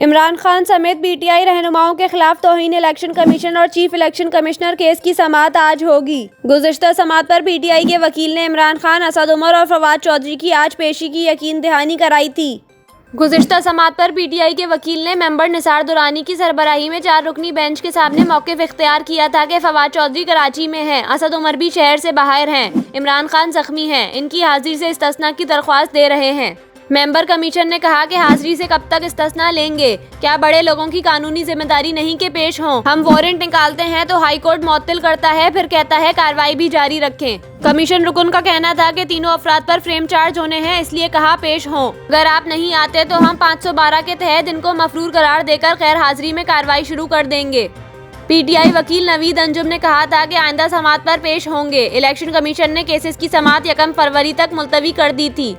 इमरान खान समेत पीटीआई रहनुमाओं के खिलाफ तौहीन इलेक्शन कमीशन और चीफ इलेक्शन कमिश्नर केस की समाअत आज होगी। गुज़िश्ता समाअत पर पीटीआई के वकील ने इमरान खान, असद उमर और फवाद चौधरी की आज पेशी की यकीन दहानी कराई थी। गुज़िश्ता समाअत पर पीटीआई के वकील ने मेंबर निसार दुरानी की सरबराही में 4 रुकनी बेंच के सामने मौक़िफ़ इख्तियार किया था कि फवाद चौधरी कराची में हैं, असद उमर भी शहर से बाहर हैं, इमरान खान जख्मी हैं, इनकी हाजिरी से इस्तिस्ना की दरख्वास्त दे रहे हैं। मेंबर कमीशन ने कहा कि हाजिरी से कब तक इस्तिस्ना लेंगे? क्या बड़े लोगों की कानूनी जिम्मेदारी नहीं के पेश हों? हम वारंट निकालते हैं तो हाई कोर्ट मुअत्तल करता है, फिर कहता है कार्रवाई भी जारी रखें। कमीशन रुकन का कहना था कि तीनों अफराद पर फ्रेम चार्ज होने हैं, इसलिए कहा पेश हों। अगर आप नहीं आते तो हम 512 के तहत इनको मफरूर करार देकर गैर हाजिरी में कार्रवाई शुरू कर देंगे। पीटीआई वकील नवीद अंजुम ने कहा था कि आइंदा समाअत पर पेश होंगे। इलेक्शन कमीशन ने केसेस की समाअत 1 फरवरी तक मुलतवी कर दी थी।